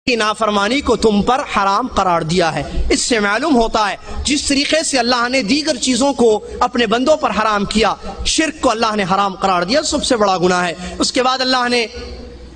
کی نافرمانی کو تم پر حرام قرار دیا ہے۔ اس سے معلوم ہوتا ہے جس طریقے سے اللہ نے دیگر چیزوں کو اپنے بندوں پر حرام کیا، شرک کو اللہ نے حرام قرار دیا، سب سے بڑا گناہ ہے۔ اس کے بعد اللہ نے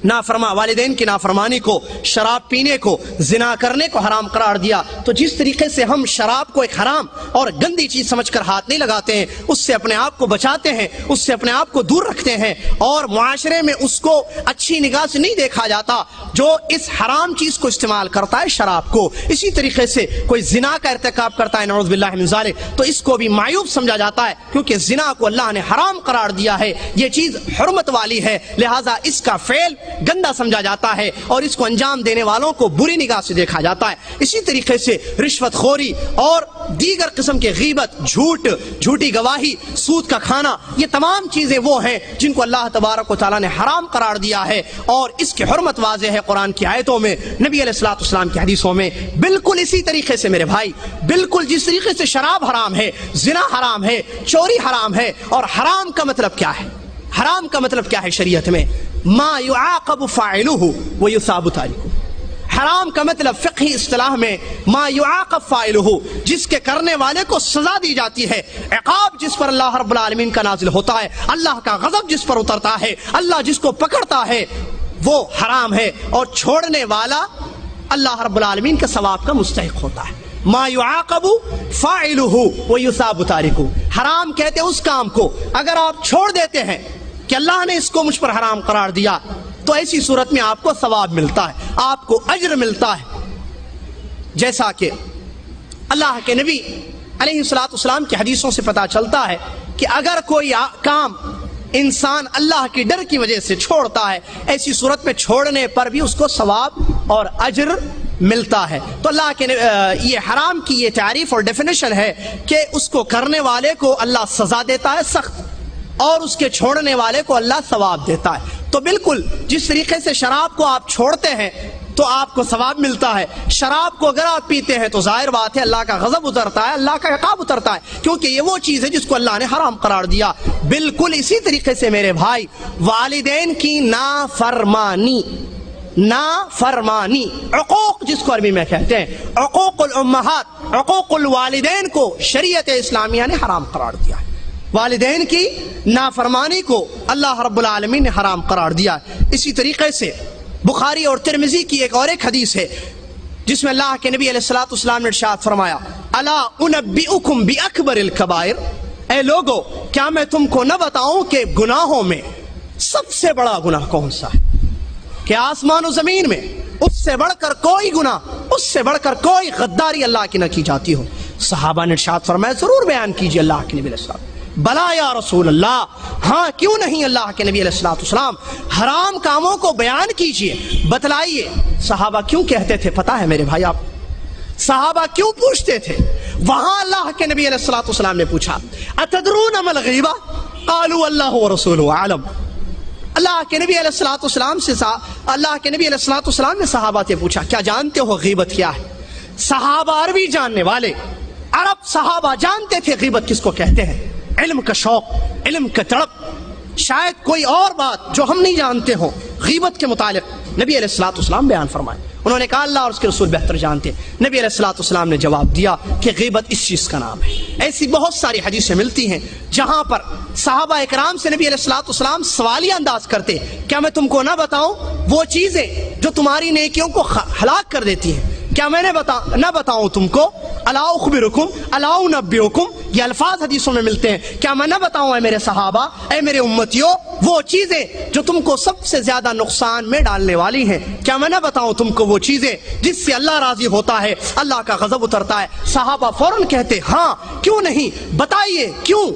والدین کی نافرمانی کو، شراب پینے کو، زنا کرنے کو حرام قرار دیا۔ تو جس طریقے سے ہم شراب کو ایک حرام اور گندی چیز سمجھ کر ہاتھ نہیں لگاتے ہیں، اس سے اپنے آپ کو بچاتے ہیں، اس سے اپنے آپ کو دور رکھتے ہیں، اور معاشرے میں اس کو اچھی نگاہ سے نہیں دیکھا جاتا جو اس حرام چیز کو استعمال کرتا ہے، شراب کو۔ اسی طریقے سے کوئی زنا کا ارتکاب کرتا ہے، نعوذ باللہ من ذالک، تو اس کو بھی معیوب سمجھا جاتا ہے، کیونکہ زنا کو اللہ نے حرام قرار دیا ہے، یہ چیز حرمت والی ہے، لہٰذا اس کا فعل گندا سمجھا جاتا ہے اور اس کو انجام دینے والوں کو بری نگاہ سے دیکھا جاتا ہے۔ اسی طریقے سے رشوت خوری اور دیگر قسم کے غیبت، جھوٹی گواہی، سود کا کھانا، یہ تمام چیزیں وہ ہیں جن کو اللہ تبارک و تعالیٰ نے حرام قرار دیا ہے، اور اس کی حرمت واضح ہے قرآن کی آیتوں میں، نبی علیہ الصلوۃ والسلام کی حدیثوں میں۔ بالکل اسی طریقے سے میرے بھائی، بالکل جس طریقے سے شراب حرام ہے، زنا حرام ہے، چوری حرام ہے، اور حرام کا مطلب کیا ہے؟ حرام کا مطلب کیا ہے شریعت میں؟ ما يعاقب فاعلہ ویثاب تارکہ۔ حرام کا مطلب فقہی اصطلاح میں ما يعاقب فاعلہ، جس کے کرنے والے کو سزا دی جاتی ہے، عقاب جس پر اللہ رب العالمین کا نازل ہوتا ہے، اللہ کا غضب جس پر اترتا ہے، اللہ جس کو پکڑتا ہے، وہ حرام ہے، اور چھوڑنے والا اللہ رب العالمین کے ثواب کا مستحق ہوتا ہے۔ ما يعاقب فاعلہ ویثاب تارکہ، حرام کہتے ہیں اس کام کو اگر آپ چھوڑ دیتے ہیں کہ اللہ نے اس کو مجھ پر حرام قرار دیا، تو ایسی صورت میں آپ کو ثواب ملتا ہے، آپ کو اجر ملتا ہے۔ جیسا کہ اللہ کے نبی علیہ الصلوۃ والسلام کی حدیثوں سے پتہ چلتا ہے کہ اگر کوئی کام انسان اللہ کی ڈر کی وجہ سے چھوڑتا ہے، ایسی صورت میں چھوڑنے پر بھی اس کو ثواب اور اجر ملتا ہے۔ تو اللہ کے یہ حرام کی یہ تعریف اور ڈیفینیشن ہے کہ اس کو کرنے والے کو اللہ سزا دیتا ہے سخت، اور اس کے چھوڑنے والے کو اللہ ثواب دیتا ہے۔ تو بالکل جس طریقے سے شراب کو آپ چھوڑتے ہیں تو آپ کو ثواب ملتا ہے، شراب کو اگر آپ پیتے ہیں تو ظاہر بات ہے اللہ کا غضب اترتا ہے، اللہ کا عقاب اترتا ہے، کیونکہ یہ وہ چیز ہے جس کو اللہ نے حرام قرار دیا۔ بالکل اسی طریقے سے میرے بھائی، والدین کی نافرمانی، عقوق جس کو عربی میں کہتے ہیں، عقوق الامہات، عقوق الوالدین کو شریعت اسلامیہ نے حرام قرار دیا ہے۔ والدین کی نافرمانی کو اللہ رب العالمین نے حرام قرار دیا۔ اسی طریقے سے بخاری اور ترمذی کی ایک حدیث ہے جس میں اللہ کے نبی علیہ الصلوۃ والسلام نے ارشاد فرمایا، الا انبئکم باکبر الکبائر، اے لوگو کیا میں تم کو نہ بتاؤں کہ گناہوں میں سب سے بڑا گناہ کون سا ہے؟ کہ آسمان و زمین میں اس سے بڑھ کر کوئی گناہ، اس سے بڑھ کر کوئی غداری اللہ کی نہ کی جاتی ہو۔ صحابہ نے ارشاد فرمایا، ضرور بیان کیجیے اللہ کے نبی علیہ السلام۔ بلا یا رسول اللہ، ہاں کیوں نہیں اللہ کے نبی علیہ الصلوۃ والسلام، حرام کاموں کو بیان کیجیے، بتلائیے۔ صحابہ کیوں کہتے تھے پتہ ہے میرے بھائی؟ آپ صحابہ کیوں پوچھتے تھے؟ وہاں اللہ کے نبی علیہ الصلوۃ والسلام نے پوچھا، اتدرون ما الغیبہ؟ قالوا اللہ ورسولہ اعلم۔ اللہ کے نبی علیہ الصلوۃ والسلام سے اللہ کے نبی علیہ الصلوۃ والسلام نے صحابہ سے پوچھا، کیا جانتے ہو غیبت کیا ہے؟ صحابہ عربی جاننے والے، عرب صحابہ جانتے تھے غیبت کس کو کہتے ہیں۔ علم کا شوق، علم کا تڑپ، شاید کوئی اور بات جو ہم نہیں جانتے ہوں غیبت کے متعلق نبی علیہ الصلوۃ والسلام بیان فرمائے۔ انہوں نے کہا اللہ اور اس کے رسول بہتر جانتے ہیں۔ نبی علیہ الصلوۃ والسلام نے جواب دیا کہ غیبت اس چیز کا نام ہے۔ ایسی بہت ساری حدیثیں ملتی ہیں جہاں پر صحابہ اکرام سے نبی علیہ الصلوۃ والسلام سوالیہ انداز کرتے، کیا میں تم کو نہ بتاؤں وہ چیزیں جو تمہاری نیکیوں کو ہلاک کر دیتی ہیں؟ کیا میں نے نہ بتاؤں تم کو؟ الا اخبرکم الا انبئکم، یہ الفاظ حدیثوں میں ملتے ہیں۔ کیا میں نہ بتاؤں اے میرے صحابہ، اے میرے امتیوں، وہ چیزیں جو تم کو سب سے زیادہ نقصان میں ڈالنے والی ہیں؟ کیا میں نہ بتاؤں تم کو وہ چیزیں جس سے اللہ راضی ہوتا ہے، اللہ کا غضب اترتا ہے؟ صحابہ فوراً کہتے ہاں، کیوں نہیں، بتائیے۔ کیوں؟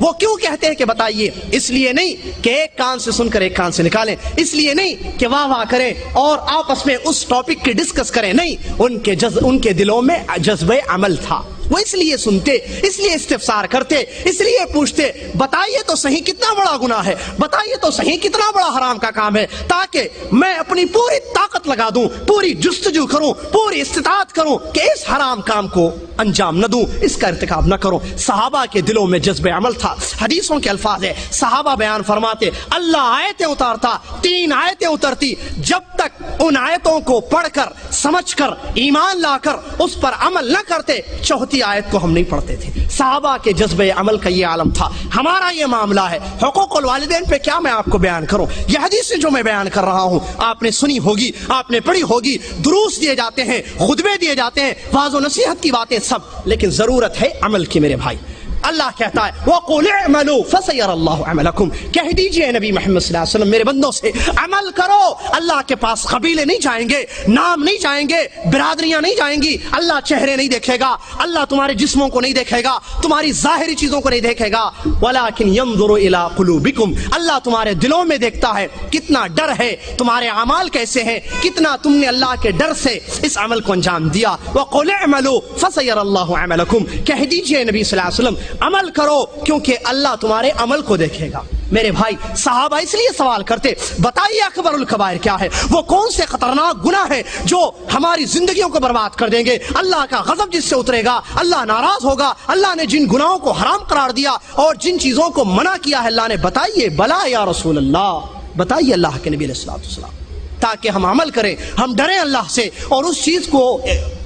وہ کیوں کہتے ہیں کہ بتائیے؟ اس لیے نہیں کہ ایک کان سے سن کر ایک کان سے نکالیں، اس لیے نہیں کہ واہ واہ کریں اور آپس میں اس ٹاپک کی ڈسکس کریں، نہیں، ان کے دلوں میں جذبہ عمل تھا، وہ اس لیے سنتے، اس لیے استفسار کرتے، اس لیے پوچھتے، بتائیے تو صحیح کتنا بڑا گناہ ہے، بتائیے تو صحیح کتنا بڑا حرام کا کام ہے، تاکہ میں اپنی پوری طاقت لگا دوں، پوری جستجو کروں، پوری استطاعت کروں کہ اس حرام کام کو انجام نہ دوں، اس کا ارتکاب نہ کروں۔ صحابہ کے دلوں میں جذب عمل تھا۔ حدیثوں کے الفاظ ہے، صحابہ بیان فرماتے، اللہ آیتیں اتارتا، 3 آیتیں اترتی، جب تک ان آیتوں کو پڑھ کر سمجھ کر ایمان لا کر اس پر عمل نہ کرتے، چوتھی آیت کو ہم نہیں پڑھتے تھے۔ صحابہ کے جذبہ عمل کا یہ عالم تھا۔ ہمارا یہ معاملہ ہے۔ حقوق الوالدین پہ کیا میں آپ کو بیان کروں؟ یہ حدیث جو میں بیان کر رہا ہوں آپ نے سنی ہوگی، آپ نے پڑھی ہوگی، دروس دیے جاتے ہیں، خطبے دیے جاتے ہیں، واعظ و نصیحت کی باتیں سب، لیکن ضرورت ہے عمل کی میرے بھائی۔ اللہ کہتا ہے وَقُلِ اعْمَلُوا فَسَيَرَى اللَّهُ عَمَلَكُمْ، کہہ دیجئے نبی محمد صلی اللہ علیہ وسلم میرے بندوں سے عمل کرو۔ اللہ کے پاس قبیلے نہیں جائیں گے، نام نہیں جائیں گے، برادریاں نہیں جائیں گی، اللہ چہرے نہیں دیکھے گا، اللہ تمہارے جسموں کو نہیں دیکھے گا، تمہاری ظاہری چیزوں کو نہیں دیکھے گا، وَلَكِنْ يَنظُرُ إِلَىٰ قُلُوبِكُمْ، اللہ تمہارے دلوں میں دیکھتا ہے، کتنا ڈر ہے، تمہارے اعمال کیسے ہیں، کتنا تم نے اللہ کے ڈر سے اس عمل کو انجام دیا۔ وَقُلِ اعْمَلُوا فَسَيَرَى اللَّهُ عَمَلَكُمْ، کہہ دیجئے نبی صلی اللہ علیہ وسلم عمل کرو کیونکہ اللہ تمہارے عمل کو دیکھے گا۔ میرے بھائی صحابہ اس لیے سوال کرتے بتائیے اکبر الکبائر کیا ہے، وہ کون سے خطرناک گناہ ہیں جو ہماری زندگیوں کو برباد کر دیں گے، اللہ کا غضب جس سے اترے گا، اللہ ناراض ہوگا، اللہ نے جن گناہوں کو حرام قرار دیا اور جن چیزوں کو منع کیا ہے اللہ نے، بتائیے بلا یا رسول اللہ، بتائیے اللہ کے نبی علیہ الصلوۃ والسلام، تاکہ ہم عمل کریں، ہم ڈریں اللہ سے اور اس چیز کو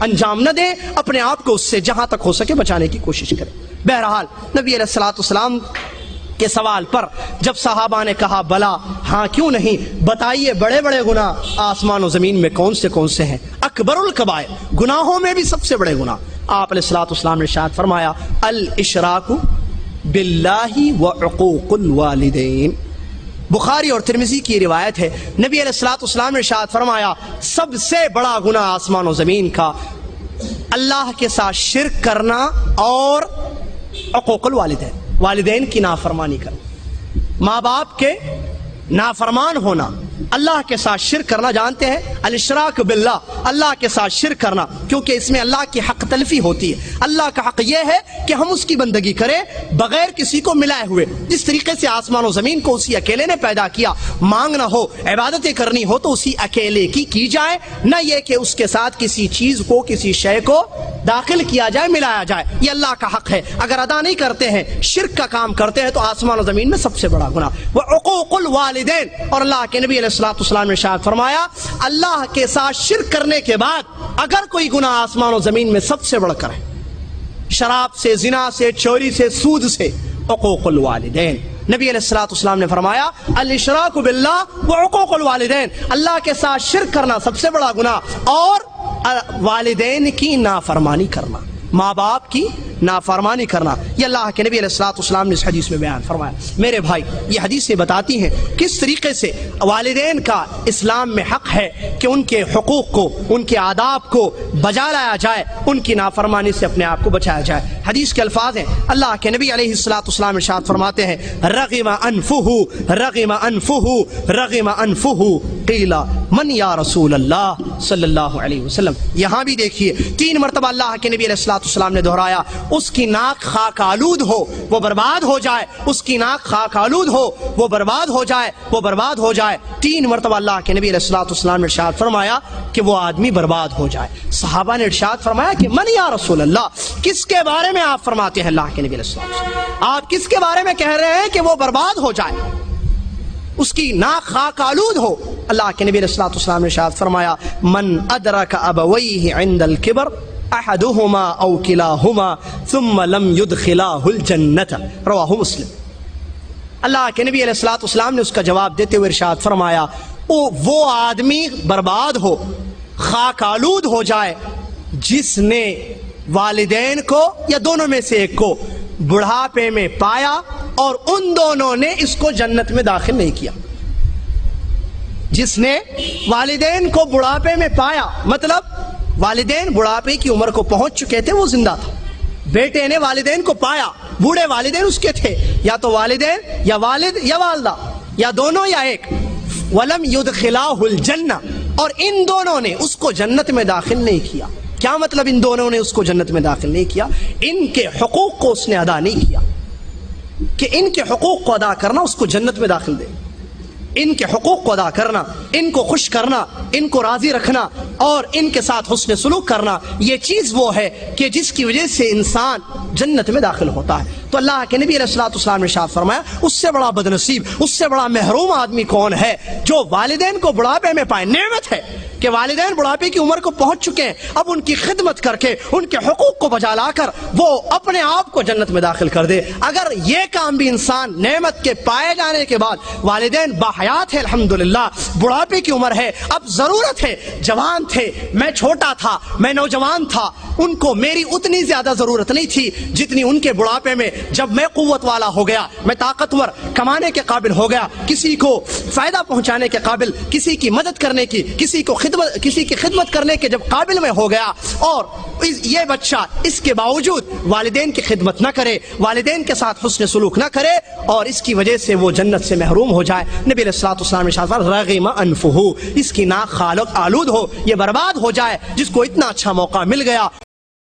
انجام نہ دیں، اپنے آپ کو اس سے جہاں تک ہو سکے بچانے کی کوشش کریں۔ بہرحال نبی علیہ الصلوۃ والسلام کے سوال پر جب صحابہ نے کہا بلا ہاں کیوں نہیں، بتائیے بڑے بڑے گناہ آسمان و زمین میں کون سے ہیں، اکبر الکبائر، گناہوں میں بھی سب سے بڑے گناہ، آپ علیہ الصلوۃ والسلام نے ارشاد فرمایا الاشراک باللہ وعقوق الوالدین، بخاری اور ترمذی کی روایت ہے، نبی علیہ الصلوۃ والسلام نے ارشاد فرمایا سب سے بڑا گناہ آسمان و زمین کا اللہ کے ساتھ شرک کرنا اور عقوق الوالدین، والدین کی نافرمانی کرنا، ماں باپ کے نافرمان ہونا، اللہ کے ساتھ شرک کرنا، جانتے ہیں الاشراک باللہ، اللہ کے ساتھ شرک کرنا، کیونکہ اس میں اللہ کی حق تلفی ہوتی ہے۔ اللہ کا حق یہ ہے کہ ہم اس کی بندگی کریں بغیر کسی کو ملائے ہوئے، جس طریقے سے آسمان و زمین کو اسی اکیلے نے پیدا کیا، مانگنا ہو عبادتیں کرنی ہو تو اسی اکیلے کی جائے، نہ یہ کہ اس کے ساتھ کسی چیز کو کسی شے کو داخل کیا جائے، ملایا جائے، یہ اللہ کا حق ہے۔ اگر ادا نہیں کرتے ہیں، شرک کا کام کرتے ہیں تو آسمان و زمین میں سب سے بڑا گناہ وہ عقوق الوالدین، اور اللہ کے نبی علیہ الصلوۃ والسلام نے ارشاد فرمایا اللہ کے ساتھ شرک کرنے کے بعد اگر کوئی گناہ آسمان و زمین میں سب سے بڑھ کر ہے، شراب سے، زنا سے، چوری سے، سود سے، عقوق الوالدین، نبی علیہ الصلوۃ والسلام نے فرمایا الاشراک باللہ وعقوق الوالدین، اللہ کے ساتھ شرک کرنا سب سے بڑا گناہ اور والدین کی نافرمانی کرنا، ماں باپ کی نافرمانی کرنا، یہ اللہ کے نبی علیہ الصلوۃ والسلام نے اس حدیث میں بیان فرمایا۔ میرے بھائی یہ حدیثیں بتاتی ہیں کس طریقے سے والدین کا اسلام میں حق ہے کہ ان کے حقوق کو، ان کے آداب کو بجا لایا جائے، ان کی نافرمانی سے اپنے آپ کو بچایا جائے۔ حدیث کے الفاظ ہیں، اللہ کے نبی علیہ الصلوۃ والسلام ارشاد فرماتے ہیں رغم انفہ رغم انفہ رغم انفہ قیل من یا رسول اللہ صلی اللہ علیہ وسلم، یہاں بھی دیکھیے 3 مرتبہ اللہ کے نبی علیہ الصلوۃ والسلام نے دہرایا اس کی ناک خاک آلود ہو وہ برباد ہو جائے، اس کی ناک خاک آلود ہو وہ برباد ہو جائے، وہ برباد ہو جائے، 3 مرتبہ اللہ کے نبی علیہ الصلوۃ والسلام نے ارشاد فرمایا کہ وہ آدمی برباد ہو جائے۔ صحابہ نے ارشاد فرمایا کہ من یا رسول اللہ، کس کے بارے میں آپ فرماتے ہیں اللہ کے نبی علیہ الصلوۃ والسلام، آپ کس کے بارے میں کہہ رہے ہیں کہ وہ برباد ہو جائے، اس کی ناک خاک آلود ہو؟ اللہ کے نبی علیہ الصلوۃ والسلام نے ارشاد فرمایا من ادرک ابویہ عند الکبر احدہما او کلاہما ثم لم یدخلاہ الجنۃ، رواہ مسلم۔ اللہ کے نبی علیہ الصلوۃ والسلام نے اس کا جواب دیتے ہوئے ارشاد فرمایا وہ آدمی برباد ہو، خاک آلود ہو جائے جس نے والدین کو یا دونوں میں سے ایک کو بڑھاپے میں پایا اور ان دونوں نے اس کو جنت میں داخل نہیں کیا۔ جس نے والدین کو بڑھاپے میں پایا، مطلب والدین بڑھاپے کی عمر کو پہنچ چکے تھے، وہ زندہ تھا، بیٹے نے والدین کو پایا، بوڑھے والدین اس کے تھے، یا تو والدین یا والد یا والدہ یا دونوں یا ایک، ولم یدخلاہ الجنہ، اور ان دونوں نے اس کو جنت میں داخل نہیں کیا۔ کیا مطلب ان دونوں نے اس کو جنت میں داخل نہیں کیا؟ ان کے حقوق کو اس نے ادا نہیں کیا، کہ ان کے حقوق کو ادا کرنا اس کو جنت میں داخل دے، ان کے حقوق کو ادا کرنا، ان کو خوش کرنا، ان کو راضی رکھنا اور ان کے ساتھ حسن سلوک کرنا، یہ چیز وہ ہے کہ جس کی وجہ سے انسان جنت میں داخل ہوتا ہے۔ تو تو اللہ کے نبی علیہ الصلوۃ والسلام نے ارشاد فرمایا اس سے بڑا بدنصیب، اس سے بڑا محروم آدمی کون ہے جو والدین کو بڑھاپے میں پائے۔ نعمت ہے کہ والدین بڑھاپے کی عمر کو پہنچ چکے ہیں، اب ان کی خدمت کر کے ان کے حقوق کو بجا لا کر وہ اپنے آپ کو جنت میں داخل کر دے۔ اگر یہ کام بھی انسان نعمت کے پائے جانے کے بعد، والدین باحیات ہے الحمدللہ، بڑھاپے کی عمر ہے، اب ضرورت ہے، جوان تھے، میں چھوٹا تھا، میں نوجوان تھا، ان کو میری اتنی زیادہ ضرورت نہیں تھی جتنی ان کے بڑھاپے میں، جب میں قوت والا ہو گیا، میں طاقتور، کمانے کے قابل ہو گیا، کسی کو فائدہ پہنچانے کے قابل، کسی کی مدد کرنے کی، کسی کی خدمت کرنے کے جب قابل میں ہو گیا، اور یہ بچہ اس کے باوجود والدین کی خدمت نہ کرے، والدین کے ساتھ حسن سلوک نہ کرے، اور اس کی وجہ سے وہ جنت سے محروم ہو جائے، نبی علیہ الصلوۃ والسلام نے ارشاد فرمایا رغم انفہ، اس کی ناک خالق آلود ہو، یہ برباد ہو جائے، جس کو اتنا اچھا موقع مل گیا